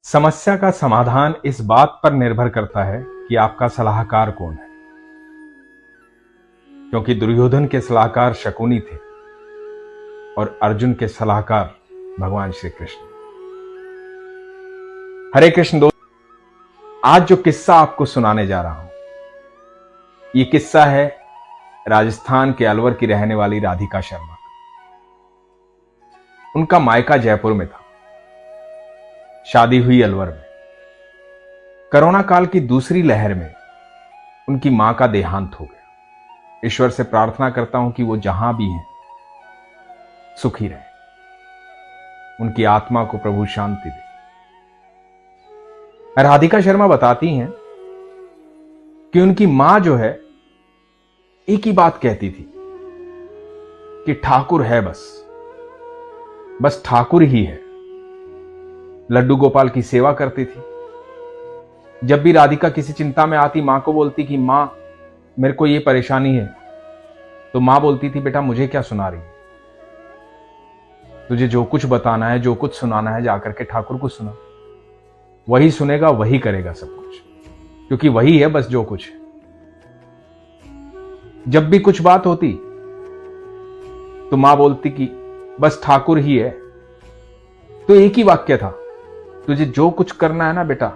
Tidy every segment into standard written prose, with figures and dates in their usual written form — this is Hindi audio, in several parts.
समस्या का समाधान इस बात पर निर्भर करता है कि आपका सलाहकार कौन है। क्योंकि दुर्योधन के सलाहकार शकुनी थे और अर्जुन के सलाहकार भगवान श्री कृष्ण। हरे कृष्ण दोस्त, आज जो किस्सा आपको सुनाने जा रहा हूं, ये किस्सा है राजस्थान के अलवर की रहने वाली राधिका शर्मा। उनका मायका जयपुर में था, शादी हुई अलवर में। कोरोना काल की दूसरी लहर में उनकी मां का देहांत हो गया। ईश्वर से प्रार्थना करता हूं कि वो जहां भी हैं सुखी रहे, उनकी आत्मा को प्रभु शांति दे। राधिका शर्मा बताती हैं कि उनकी मां जो है एक ही बात कहती थी कि ठाकुर है, बस ठाकुर ही है। लड्डू गोपाल की सेवा करती थी। जब भी राधिका किसी चिंता में आती, मां को बोलती कि मां मेरे को ये परेशानी है, तो मां बोलती थी बेटा मुझे क्या सुना रही है, तुझे जो कुछ बताना है, जो कुछ सुनाना है, जाकर के ठाकुर को सुना, वही सुनेगा, वही करेगा सब कुछ, क्योंकि वही है बस जो कुछ है। जब भी कुछ बात होती तो मां बोलती कि बस ठाकुर ही है। तो एक ही वाक्य था, तुझे जो कुछ करना है ना बेटा,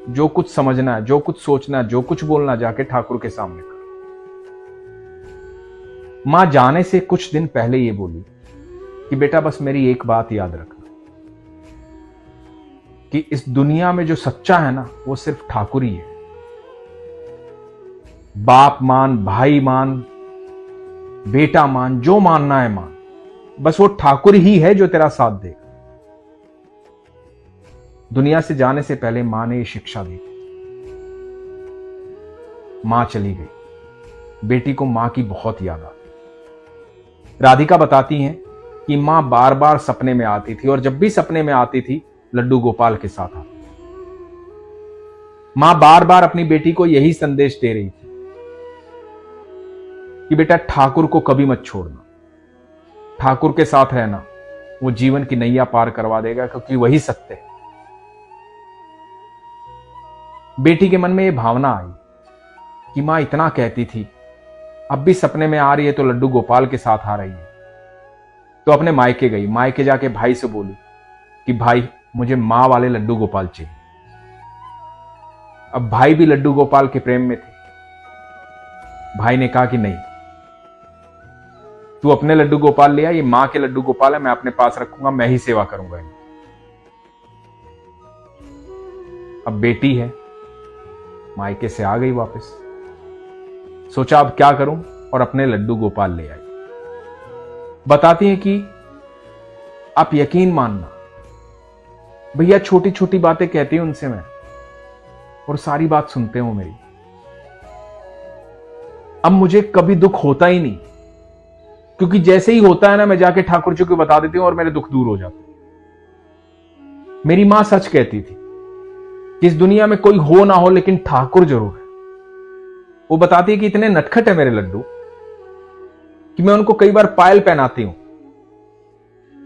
जो कुछ समझना है, जो कुछ सोचना है, जो कुछ बोलना, जाके ठाकुर के सामने कर। मां जाने से कुछ दिन पहले ये बोली कि बेटा बस मेरी एक बात याद रखना कि इस दुनिया में जो सच्चा है ना, वो सिर्फ ठाकुर ही है। बाप मान, भाई मान, बेटा मान, जो मानना है मान, बस वो ठाकुर ही है जो तेरा साथ देगा। दुनिया से जाने से पहले मां ने ये शिक्षा दी थी। मां चली गई, बेटी को मां की बहुत याद आती। राधिका बताती हैं कि मां बार बार सपने में आती थी, और जब भी सपने में आती थी लड्डू गोपाल के साथ आती। मां बार बार अपनी बेटी को यही संदेश दे रही थी कि बेटा ठाकुर को कभी मत छोड़ना, ठाकुर के साथ रहना, वो जीवन की नैया पार करवा देगा, क्योंकि वही सत्य है। बेटी के मन में यह भावना आई कि मां इतना कहती थी, अब भी सपने में आ रही है तो लड्डू गोपाल के साथ आ रही है। तो अपने मायके गई, मायके जाके भाई से बोली कि भाई मुझे मां वाले लड्डू गोपाल चाहिए। अब भाई भी लड्डू गोपाल के प्रेम में थे। भाई ने कहा कि नहीं, तू अपने लड्डू गोपाल ले आ, ये मां के लड्डू गोपाल है, मैं अपने पास रखूंगा, मैं ही सेवा करूंगा। अब बेटी है, मायके से आ गई वापस, सोचा अब क्या करूं, और अपने लड्डू गोपाल ले आई। बताती हैं कि आप यकीन मानना भैया, छोटी छोटी बातें कहती हूं उनसे मैं, और सारी बात सुनते हो मेरी। अब मुझे कभी दुख होता ही नहीं, क्योंकि जैसे ही होता है ना, मैं जाके ठाकुर जी को बता देती हूं और मेरे दुख दूर हो जाते। मेरी मां सच कहती थी कि इस दुनिया में कोई हो ना हो, लेकिन ठाकुर जरूर है। वो बताती है कि इतने नटखट है मेरे लड्डू कि मैं उनको कई बार पायल पहनाती हूं,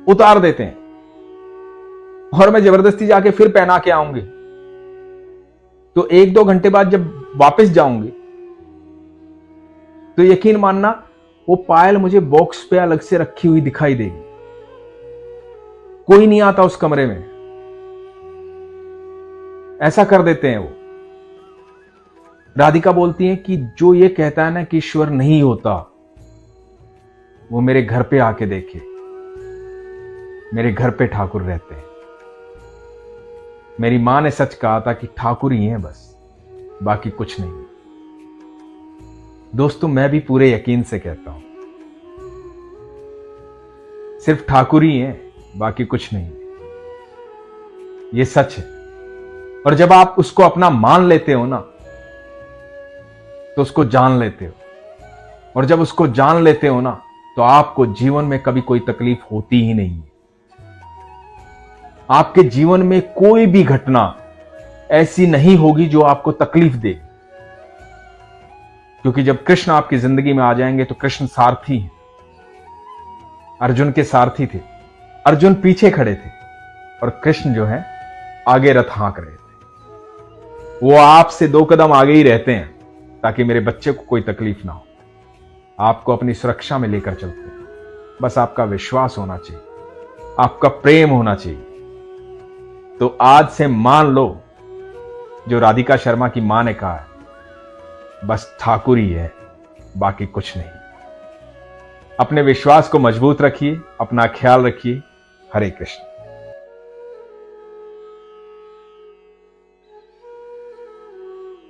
उतार देते हैं, और मैं जबरदस्ती जाके फिर पहना के आऊंगी, तो 1-2 घंटे बाद जब वापस जाऊंगी तो यकीन मानना वो पायल मुझे बॉक्स पे अलग से रखी हुई दिखाई देगी। कोई नहीं आता उस कमरे में, ऐसा कर देते हैं वो। राधिका बोलती है कि जो ये कहता है ना कि ईश्वर नहीं होता, वो मेरे घर पे आके देखे, मेरे घर पे ठाकुर रहते हैं। मेरी मां ने सच कहा था कि ठाकुर ही हैं बस, बाकी कुछ नहीं। दोस्तों, मैं भी पूरे यकीन से कहता हूं, सिर्फ ठाकुर ही हैं, बाकी कुछ नहीं। ये सच है, और जब आप उसको अपना मान लेते हो ना, तो उसको जान लेते हो, और जब उसको जान लेते हो ना, तो आपको जीवन में कभी कोई तकलीफ होती ही नहीं है। आपके जीवन में कोई भी घटना ऐसी नहीं होगी जो आपको तकलीफ दे, क्योंकि जब कृष्ण आपकी जिंदगी में आ जाएंगे तो कृष्ण सारथी हैं। अर्जुन के सारथी थे, अर्जुन पीछे खड़े थे, और कृष्ण जो है आगे रथ हाँक रहे थे। वो आपसे 2 कदम आगे ही रहते हैं ताकि मेरे बच्चे को कोई तकलीफ ना हो। आपको अपनी सुरक्षा में लेकर चलते हैं। बस आपका विश्वास होना चाहिए, आपका प्रेम होना चाहिए। तो आज से मान लो जो राधिका शर्मा की मां ने कहा है, बस ठाकुर ही है, बाकी कुछ नहीं। अपने विश्वास को मजबूत रखिए, अपना ख्याल रखिए। हरे कृष्ण।